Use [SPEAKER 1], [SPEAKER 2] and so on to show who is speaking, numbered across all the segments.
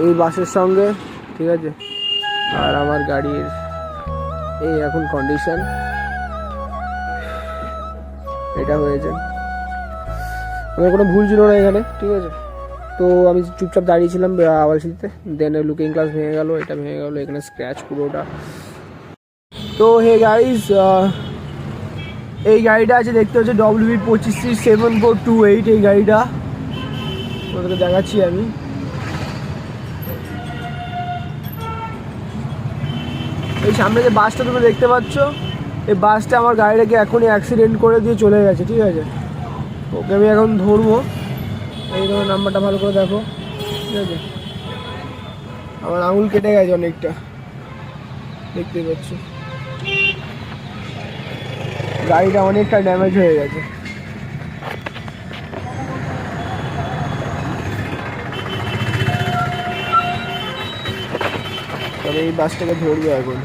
[SPEAKER 1] এই বাসের সঙ্গে, ঠিক আছে। আর আমার গাড়ির এই এখন কন্ডিশন এটা হয়েছে। আমার কোনো ভুল ছিল না এখানে, ঠিক আছে। তো আমি চুপচাপ দাঁড়িয়েছিলাম আওয়ালসিতে, দেন লুকিং গ্লাস ভেঙে গেল, এটা ভেঙে গেলো, এখানে স্ক্র্যাচ পুরোটা। তো হে গাইস, এই গাড়িটা আছে দেখতে হচ্ছে WB25C7428। এই গাড়িটা তোমাদেরকে দেখাচ্ছি আমি। এই সামনে যে বাসটা তুমি দেখতে পাচ্ছ, এই বাসটা আমার গাড়িটাকে এখনই অ্যাক্সিডেন্ট করে দিয়ে চলে গেছে, ঠিক আছে। ওকে আমি এখন ধরবো। এই ধরো নাম্বারটা ভালো করে দেখো, ঠিক আছে। আমার আঙুল কেটে গেছে অনেকটা, দেখতেই পাচ্ছ। গাড়িটা অনেকটা ড্যামেজ হয়ে গেছে। তবে এই বাসটাকে ধরবো এখন।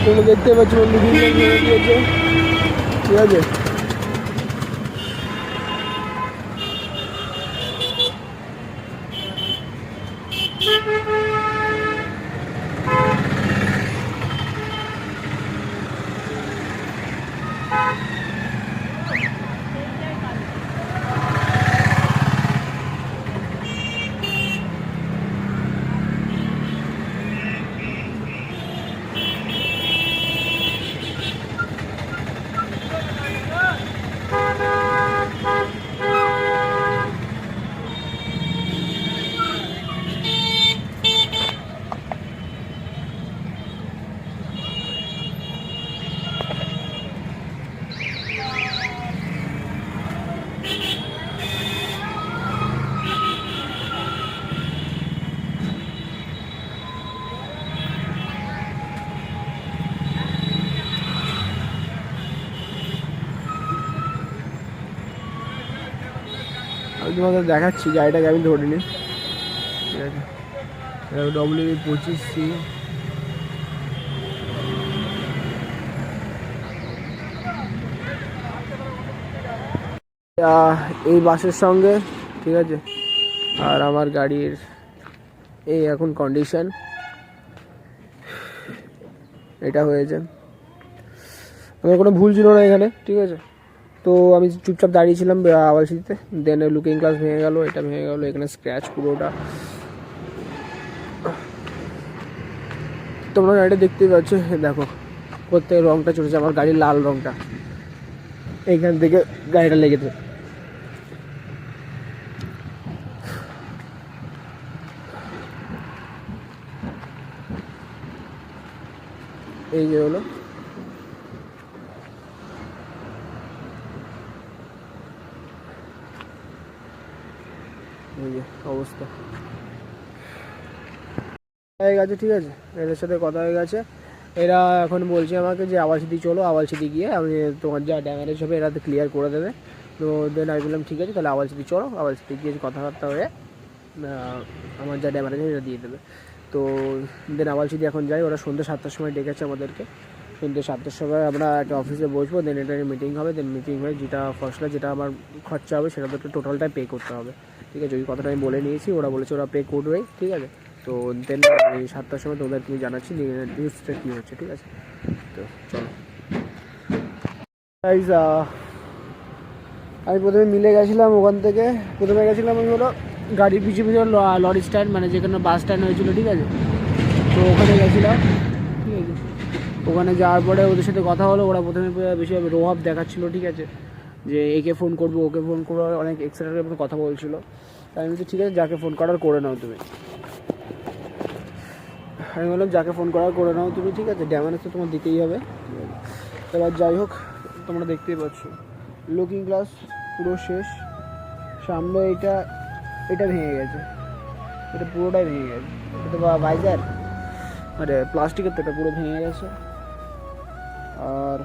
[SPEAKER 1] তুমি দেখতে পাচ্ছ বন্ধু, দিয়েছে, ঠিক আছে। আমি তোমাদের দেখাচ্ছি গাড়িটাকে আমি ধরিনি, ঠিক আছে। WB25C। এই বাসের সঙ্গে, ঠিক আছে। আর আমার গাড়ির এই এখন কন্ডিশন এটা হয়েছে। আমার কোনো ভুল ছিল না এখানে, ঠিক আছে। তো আমি চুপচাপ দাঁড়িয়েছিলাম আওয়ালসিতে, দেন লুকিং গ্লাস ভেঙে গেল, এটা ভেঙে গেলো, এখানে স্ক্র্যাচ পুরোটা। তোমরা গাড়িটা দেখতেই পাচ্ছ, দেখো প্রত্যেক রঙটা চলেছে। আমার গাড়ির লাল রঙটা এইখান থেকে গাড়িটা লেগেছে। এই যে হলো এই যে অবস্থা হয়ে গেছে, ঠিক আছে। এদের সাথে কথা হয়ে গেছে। এরা এখন বলছে আমাকে যে আওয়ালসিটি চলো, আওয়ালসিটি গিয়ে আমি তোমার যা ড্যামেজ হবে এরা তো ক্লিয়ার করে দেবে। তো দেন আমি বললাম ঠিক আছে, তাহলে আওয়ালসিটি চলো, আওয়ালসিটি গিয়ে কথাবার্তা হয়ে আমার যা ড্যামেজ আছে এটা দিয়ে দেবে। তো দেন আওয়ালসিটি এখন যাই। ওরা সন্ধ্যে 7টার সময় ডেকেছে আমাদেরকে। সন্ধ্যে 7টার সময় আমরা একটা অফিসে বসবো, দেন এটা মিটিং হবে। দেন মিটিং হয়ে যেটা ফসলা যেটা আমার খরচা হবে সেটা তো টোটালটাই পে করতে হবে, ঠিক আছে। ওই কথাটা আমি বলে নিয়েছি, ওরা বলেছে ওরা পে করবে, ঠিক আছে। তো দেন এই 7টার সময় তোমাদের তুমি জানাচ্ছি নিউজটা কী হচ্ছে, ঠিক আছে। তো চলো গাইস, আমি প্রথমে মিলে গেছিলাম ওখান থেকে। প্রথমে গেছিলাম আমি হলো গাড়ির পিছিয়ে পিছিয়ে লরি স্ট্যান্ড, মানে যেখানে বাস স্ট্যান্ড হয়েছিল, ঠিক আছে। তো ওখানে গেছিলাম, ঠিক আছে। ওখানে যাওয়ার পরে ওদের সাথে কথা হলো। ওরা প্রথমে বেশি রোহাব দেখাচ্ছিল, ঠিক আছে, যে একে ফোন করবো, ওকে ফোন করবো, অনেক এক্সট্রা মতো কথা বলছিলো। তাই আমি বলছি ঠিক আছে, যাকে ফোন করার করে নাও তুমি। আমি বললাম যাকে ফোন করার করে নাও তুমি, ঠিক আছে, ড্যামেজ তো তোমার দিতেই হবে। এবার যাই হোক, তোমরা দেখতেই পাচ্ছ লুকিং গ্লাস পুরো শেষ। সামনে এটা ভেঙে গেছে, এটা পুরোটাই ভেঙে গেছে। এটা তো ভাইজার মানে প্লাস্টিকের, তো এটা পুরো ভেঙে গেছে। আর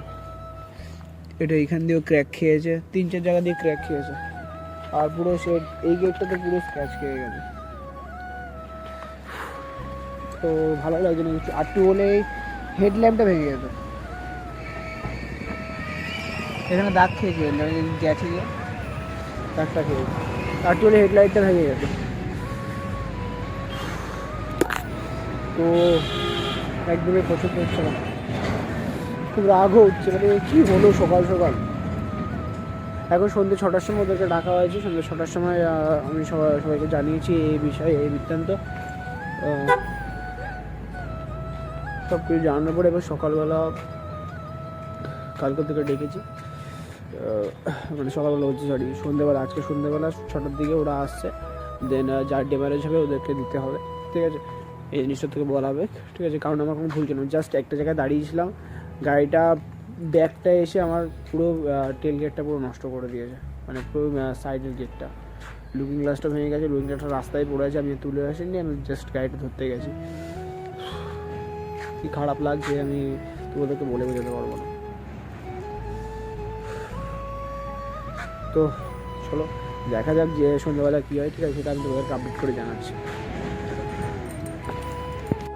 [SPEAKER 1] এটা এখান দিয়েও ক্র্যাক খেয়েছে, 3-4 জায়গা দিয়ে ক্র্যাক খেয়েছে। আর পুরো সে এই গেটটাতে পুরো স্ক্র্যাচ খেয়ে গেছে। তো ভালো লাগছে না কিছু, আরটু হলে হেডল্যাম্পটা ভেঙে যেত। এখানে দাগ খেয়েছে, গেছে যে দাগটা খেয়েছে, আরটু হলে হেডলাইটটা ভেঙে যেত। তো একদমই পছন্দ হচ্ছে না, খুব রাগও হচ্ছে, মানে কী হলো সকাল সকাল। এখন সন্ধ্যে 6টার সময় ওদেরকে ডাকা হয়েছে, সন্ধ্যে 6টার সময় আমি সবাইকে জানিয়েছি এই বিষয়ে, এই বৃত্তান্ত সব কিছু জানানোর পরে এবার সকালবেলা কালকে থেকে ডেকেছি, মানে সকালবেলা হচ্ছে সরি সন্ধ্যেবেলা, আজকে সন্ধ্যেবেলা 6টার দিকে ওরা আসছে। দেন যার ডেমারেজ হবে ওদেরকে দিতে হবে, ঠিক আছে, এই জিনিসটা থেকে বলা হবে, ঠিক আছে। কারণ আমার কোনো ভুল ছিল না, জাস্ট একটা জায়গায় দাঁড়িয়েছিলাম, গাড়িটা ব্যাকটা এসে আমার পুরো টেল গেটটা পুরো নষ্ট করে দিয়েছে, মানে পুরো সাইডের গেটটা, লুকিং গ্লাসটা ভেঙে গেছে, লুকিং গ্লাসটা রাস্তায় পড়ে আছে, আমি তুলে আসিনি, আমি জাস্ট গাড়িটা ধরতে গেছি। কি খারাপ লাগছে আমি তোমাদেরকে বলে বোঝাতে পারবো না। তো চলো দেখা যাক যে সন্ধ্যাবেলা কী হয়, ঠিক আছে, সেটা আমি তোমাদেরকে আপডেট করে জানাচ্ছি।